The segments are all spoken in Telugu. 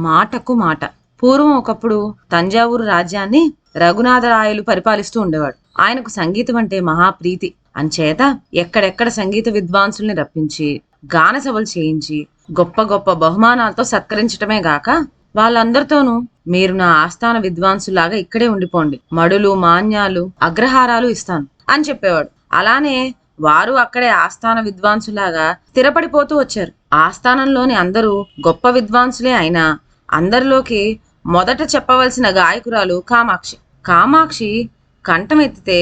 మాటకు మాట. పూర్వం ఒకప్పుడు తంజావూరు రాజ్యాన్ని రఘునాథరాయలు పరిపాలిస్తూ ఉండేవాడు. ఆయనకు సంగీతం అంటే మహాప్రీతి. అంచేత ఎక్కడెక్కడ సంగీత విద్వాంసుల్ని రప్పించి గాన సభలు చేయించి గొప్ప గొప్ప బహుమానాలతో సత్కరించటమే గాక వాళ్ళందరితోనూ మీరు నా ఆస్థాన విద్వాంసులాగా ఇక్కడే ఉండిపోండి, మడులు మాన్యాలు అగ్రహారాలు ఇస్తాను అని చెప్పేవాడు. అలానే వారు అక్కడే ఆస్థాన విద్వాంసులాగా స్థిరపడిపోతూ వచ్చారు. ఆస్థానంలోని అందరూ గొప్ప విద్వాంసులే అయినా అందరిలోకి మొదట చెప్పవలసిన గాయకురాలు కామాక్షి. కామాక్షి కంఠమెత్తితే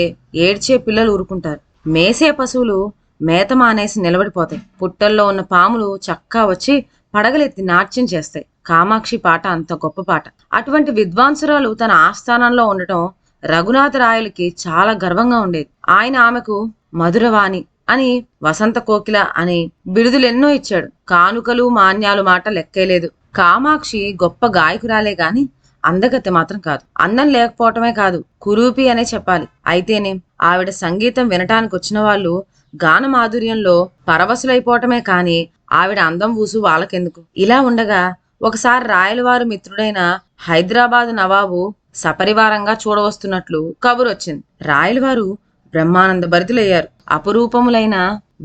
ఏడ్చే పిల్లలు ఊరుకుంటారు. మేసే పశువులు మేత మానేసి నిలబడిపోతాయి. పుట్టల్లో ఉన్న పాములు చక్కా వచ్చి పడగలెత్తి నాట్యం చేస్తాయి. కామాక్షి పాట అంత గొప్ప పాట. అటువంటి విద్వాంసురాలు తన ఆస్థానంలో ఉండటం రఘునాథరాయలకి చాలా గర్వంగా ఉండేది. ఆయన ఆమెకు మధురవాణి అని, వసంత కోకిల అని బిరుదులెన్నో ఇచ్చాడు. కానుకలు మాన్యాలు మాట లెక్కేలేదు. కామాక్షి గొప్ప గాయకురాలే గాని అందగత్తె మాత్రం కాదు. అందం లేకపోవటమే కాదు, కురూపి అనే చెప్పాలి. అయితేనే ఆవిడ సంగీతం వినటానికి వచ్చిన వాళ్ళు గాన మాధుర్యంలో పరవశులైపోవటమే కాని ఆవిడ అందం ఊసు వాళ్ళకెందుకు. ఇలా ఉండగా ఒకసారి రాయలవారు మిత్రుడైన హైదరాబాద్ నవాబు సపరివారంగా చూడవస్తున్నట్లు కబురు వచ్చింది. రాయలవారు బ్రహ్మానంద భరితులయ్యారు. అపురూపములైన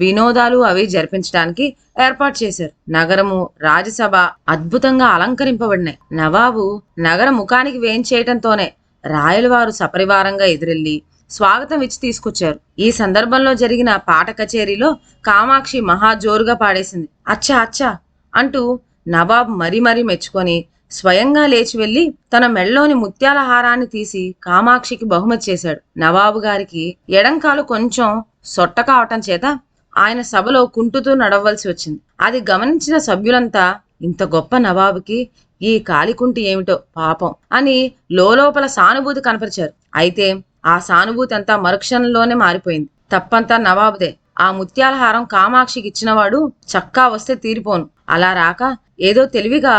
వినోదాలు అవి జరిపించడానికి ఏర్పాటు చేశారు. నగరము రాజసభ అద్భుతంగా అలంకరింపబడినాయి. నవాబు నగర ముఖానికి వేయించేయటంతోనే రాయలవారు సపరివారంగా ఎదురెళ్లి స్వాగతం ఇచ్చి తీసుకొచ్చారు. ఈ సందర్భంలో జరిగిన పాట కచేరీలో కామాక్షి మహా జోరుగా పాడేసింది. అచ్చా అచ్చా అంటూ నవాబు మరీ మరీ మెచ్చుకొని స్వయంగా లేచి వెళ్లి తన మెళ్ళలోని ముత్యాల హారాన్ని తీసి కామాక్షికి బహుమతి చేశాడు. నవాబు గారికి ఎడంకాలు కొంచెం సొట్ట కావటం చేత ఆయన సభలో కుంటుతూ నడవలసి వచ్చింది. అది గమనించిన సభ్యులంతా ఇంత గొప్ప నవాబుకి ఈ కాలికుంటి ఏమిటో పాపం అని లోపల సానుభూతి కనపరిచారు. అయితే ఆ సానుభూతి అంతా మరుక్షణంలోనే మారిపోయింది. తప్పంతా నవాబుదే. ఆ ముత్యాల హారం కామాక్షికి ఇచ్చినవాడు చక్కా వస్తే తీరిపోను. అలా రాక ఏదో తెలివిగా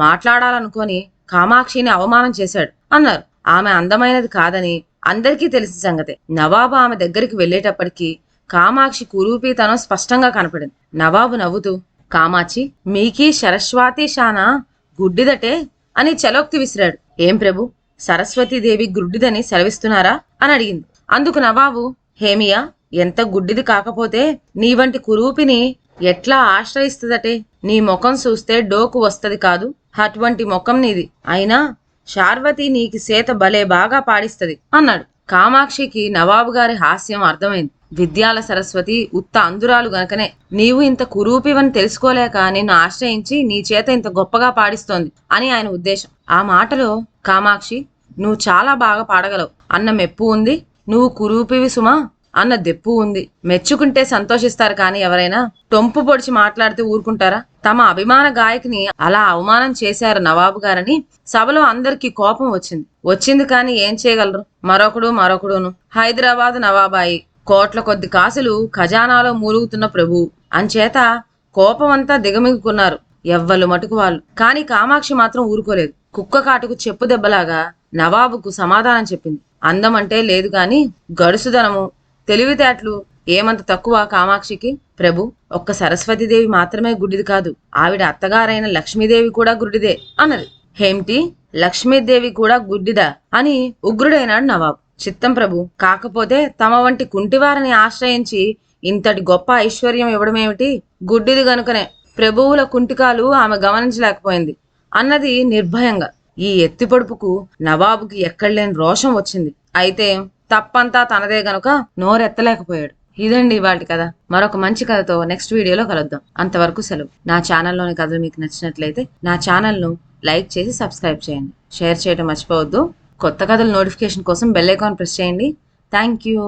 మాట్లాడాలనుకొని కామాక్షిని అవమానం చేశాడు అన్నారు. ఆమె అందమైనది కాదని అందరికీ తెలిసిన సంగతే. నవాబు ఆమె దగ్గరికి వెళ్లేటప్పటికీ కామాక్షి కురూపీతనం స్పష్టంగా కనపడింది. నవాబు నవ్వుతూ, కామాక్షి మీకీ సరస్వతి శానా గుడ్డిదటే అని చలోక్తి విసిరాడు. ఏం ప్రభు, సరస్వతీదేవి గుడ్డిదని సెలవిస్తున్నారా అని అడిగింది. అందుకు నవాబు, హేమియా ఎంత గుడ్డిది కాకపోతే నీ వంటి కురూపిని ఎట్లా ఆశ్రయిస్తుందటే. నీ ముఖం చూస్తే డోకు వస్తది కాదు, అటువంటి ముఖం నీది. అయినా శార్వతి నీకి సేత భలే బాగా పాడిస్తది అన్నాడు. కామాక్షికి నవాబు గారి హాస్యం అర్థమైంది. విద్యాల సరస్వతి ఉత్త అందురాలు గనకనే నీవు ఇంత కురూపివని తెలుసుకోలేక నిన్ను ఆశ్రయించి నీ చేత ఇంత గొప్పగా పాడిస్తోంది అని ఆయన ఉద్దేశం. ఆ మాటలో కామాక్షి నువ్వు చాలా బాగా పాడగలవు అన్న మెప్పు ఉంది, నువ్వు కురూపివి సుమా అన్న దెప్పు ఉంది. మెచ్చుకుంటే సంతోషిస్తారు కానీ ఎవరైనా టొంపు పొడిచి మాట్లాడితే ఊరుకుంటారా? తమ అభిమాన గాయకుని అలా అవమానం చేశారు నవాబు గారని సభలో అందరికీ కోపం వచ్చింది కానీ ఏం చేయగలరు? మరొకడును హైదరాబాద్ నవాబాయి, కోట్ల కొద్ది కాసులు ఖజానాలో మూలుగుతున్న ప్రభు అంచేత కోపమంతా దిగమిగుకున్నారు ఎవ్వలు మటుకు వాళ్ళు. కాని కామాక్షి మాత్రం ఊరుకోలేదు. కుక్క కాటుకు చెప్పు దెబ్బలాగా నవాబుకు సమాధానం చెప్పింది. అందం అంటే లేదు గాని గడుసుదనము తెలివితేటలు ఏమంత తక్కువ కామాక్షికి? ప్రభు, ఒక్క సరస్వతీదేవి మాత్రమే గుడ్డిది కాదు, ఆవిడ అత్తగారైన లక్ష్మీదేవి కూడా గుడ్డిదే అన్నది. హేమిటి, లక్ష్మీదేవి కూడా గుడ్డిదా అని ఉగ్రుడైనాడు నవాబు. చిత్తం ప్రభు, కాకపోతే తమ వంటి కుంటివారిని ఆశ్రయించి ఇంతటి గొప్ప ఐశ్వర్యం ఇవ్వడమేమిటి? గుడ్డిది గనుకనే ప్రభువుల కుంటికాలు ఆమె గమనించలేకపోయింది అన్నది నిర్భయంగా. ఈ ఎత్తిపొడుపుకు నవాబుకి ఎక్కడలేని రోషం వచ్చింది. అయితే తప్పంతా తనదే గనుక నోరెత్తలేకపోయాడు. ఇదండి ఇవాల్టి కథ. మరొక మంచి కథతో నెక్స్ట్ వీడియోలో కలుద్దాం. అంతవరకు సెలవు. నా ఛానల్లోని కథలు మీకు నచ్చినట్లయితే నా ఛానల్ను లైక్ చేసి సబ్స్క్రైబ్ చేయండి. షేర్ చేయడం మర్చిపోవద్దు. కొత్త కథల నోటిఫికేషన్ కోసం బెల్ ఐకాన్ ప్రెస్ చేయండి. Thank you.